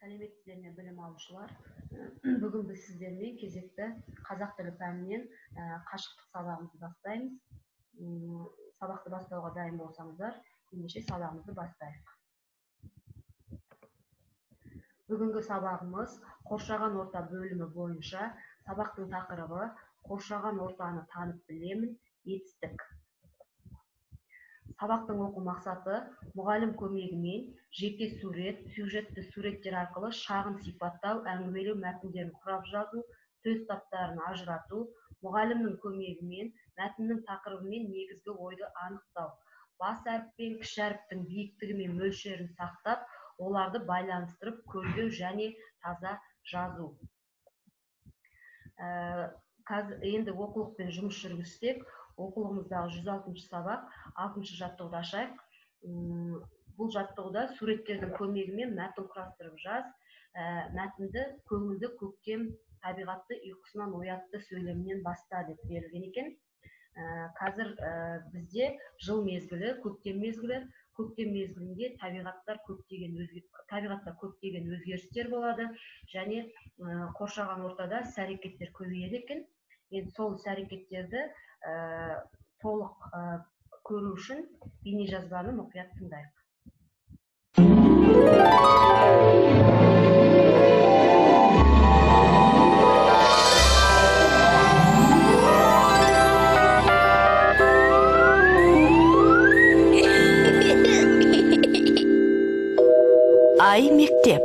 Сәлеметсіздер ме білім алушылар. Бүгін біз сіздермен кезекті қазақ тілі пәнінен қашықтық сабағымызды бастаймыз. Сабақты бастауға дайын болсаңыздар, ендеше сабағымызды бастайық. Бүгінгі сабағымыз қоршаған орта бөлімі бойынша. Сабақтың тақырыбы қоршаған ортаны танып білемін, етістік. Сабақтың оқу мақсаты мұғалім көмегімен жеке сурет, сюжетті суреттер арқылы шағын сипаттау, әңгімелеу мәтіндерін құрап жазу, сөз таптарын ажырату, мұғалімнің көмегімен мәтіннің тақырыбымен негізгі ойды анықтау, бас әріппен кіші әріптің биіктігі мен мөлшерін сақтап, оларды байланыстырып көздеу және таза жазу. Енді оқулықпен жұмыс жүргізсек, оқулығымыздағы 106-шы сабақ 6-шы жаттығуды ашайық. Бұл жаттығуда суреттердің көмегімен мәтін құрастырып жаз. Мәтінді көңілді көктем табиғатты ұйқысынан оятты сөйлемінен баста деп берілген екен. Қазір бізде жыл мезгілі, көктем мезгілі. Көктем мезгілінде табиғатта көптеген өзгерістер болады және қоршаған ортада іс-әрекеттер көбейеді екен. Енді сол іс-әрекеттерді толық көру үшін бейнежазбаны мұқият тыңдайық. Ай мектеп.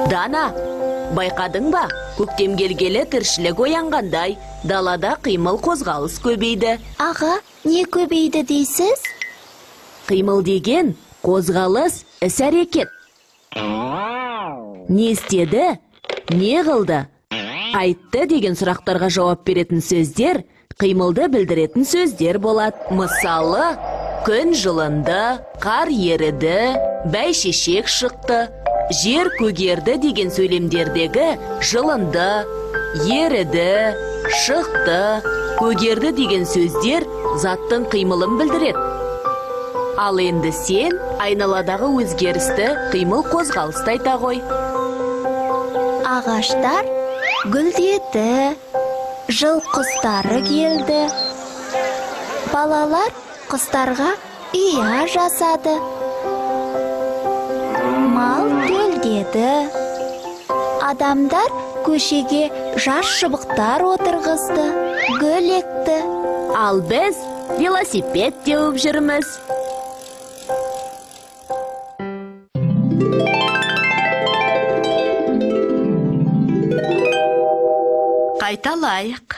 Дана, байқадың ба? Көктем келгелі тіршілік оянғандай, далада қимыл қозғалыс көбейді. Аға, не көбейді дейсіз? Қимыл деген қозғалыс, іс-әрекет. Не істеді? Не қылды? Айтты деген сұрақтарға жауап беретін сөздер қимылды білдіретін сөздер болады. Мысалы, күн жылынды, қар еріді, бәйшешек шықты, жер көгерді деген сөйлемдердегі жылынды, еріді, шықты, көгерді деген сөздер заттың қимылын білдіреді. Ал енді сен айналадағы өзгерісті қимыл қозғалысты айта ғой. Ағаштар гүлдеді, жыл құстары келді. Балалар құстарға ұя жасады. Мал төлдеді. Адамдар көшеге жас шыбықтар отырғызды, гүл екті. Ал біз велосипед теуіп жүрміз. Қайталайық.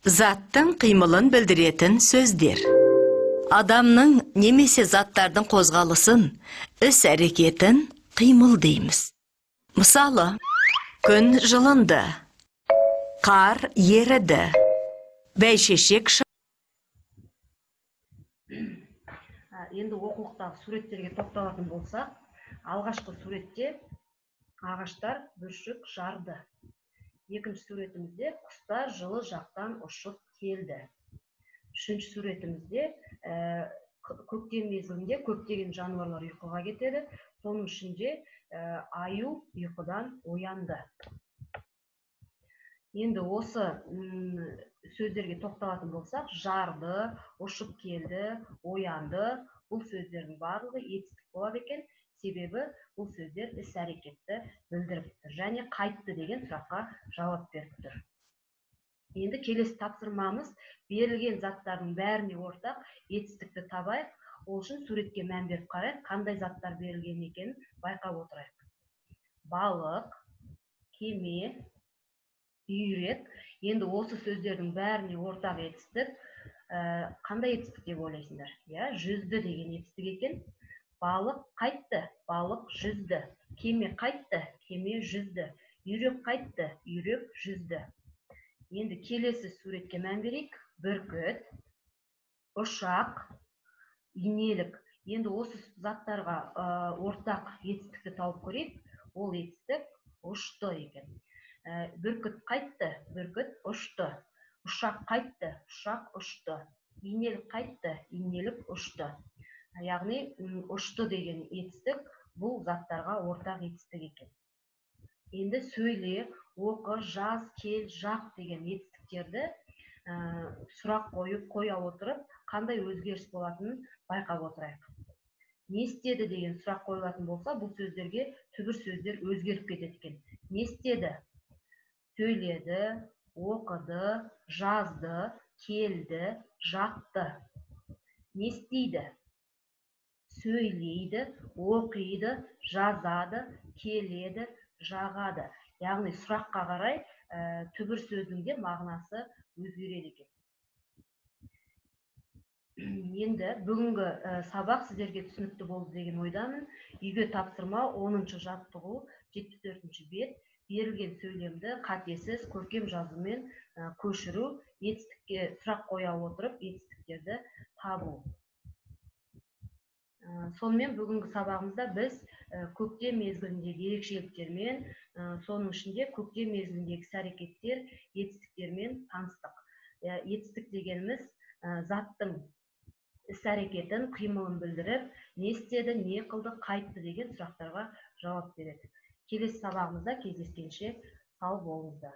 Заттың қимылын білдіретін сөздер. Адамның немесе заттардың қозғалысын, іс-әрекетін қимыл дейміз. Мысалы, күн жылынды, қар еріді, бәйшешек шықты. Енді оқулықтағы суреттерге тоқталатын болсақ, алғашқы суретте ағаштар бүршік жарды. Екінші суретімізде құстар жылы жақтан ұшып келді. Үшінші суретімізде көктем мезгілінде көптеген жануарлар ұйқыға кетеді. Соның ішінде аю ұйқыдан оянды. Енді осы сөздерге тоқталатын болсақ, жарды, ұшып келді, оянды. Бұл сөздердің барлығы етістік болады екен. Себебі бұл сөздер іс-әрекетті білдіріп тұр және қайтты деген сұраққа жауап беріп тұр. Енді келесі тапсырмамыз берілген заттардың бәріне ортақ етістікті табайық. Ол үшін суретке мән беріп қарайық, қандай заттар берілген екенін байқап отырайық. Балық, кеме, үйрек. Енді осы сөздердің бәріне ортақ етістік. Қандай етістік деп ойлайсыңдар? Жүзді деген етістік екен. Балық қайтты, балық жүзді. Кеме қайтты, кеме жүзді. Үйрек қайтты, үйрек жүзді. Енді келесі суретке мән берейік. Бүркіт, ұшақ, инелік. Енді осы заттарға ортақ етістікті тауып көрейік. Ол етістік ұшты екен. Бүркіт қайтты, бүркіт ұшты. Ұшақ қайтты, ұшақ ұшты. Инелік қайтты, инелік ұшты. Яғни ұшты деген етістік бұл заттарға ортақ етістік екен. Енді сөйле, оқы, жаз, кел, жақ деген етістіктерді сұрақ қоя отырып, қандай өзгеріс болатынын байқап отырайық. Не істеді деген сұрақ қойылатын болса, бұл сөздерге түбір сөздер өзгеріп кетеді екен. Не істеді? Сөйледі, оқыды, жазды, келді, жақты. Не істейді? Сөйлейді, оқиды, жазады, келеді, жағады. Яғни сұраққа қарай түбір сөздің де мағынасы өзгереді екен. Енді бүгінгі сабақ сіздерге түсінікті болды деген ойдамын. Үйге тапсырма 10-шы жаттығу 74-ші бет. Берілген сөйлемді қатесіз көркем жазумен көшіру, етістікке сұрақ қоя отырып, етістіктерді табу. Сонымен бүгінгі сабағымызда біз көктем мезгіліндегі ерекшеліктермен, соның ішінде көктем мезгіліндегі іс-әрекеттер, етістіктермен таныстық. Етістік дегеніміз заттың іс-әрекетін, қимылын білдіріп, не істеді, не қылды, қайтты деген сұрақтарға жауап береді. Келесі сабағымызда кездескенше сау болыңыздар.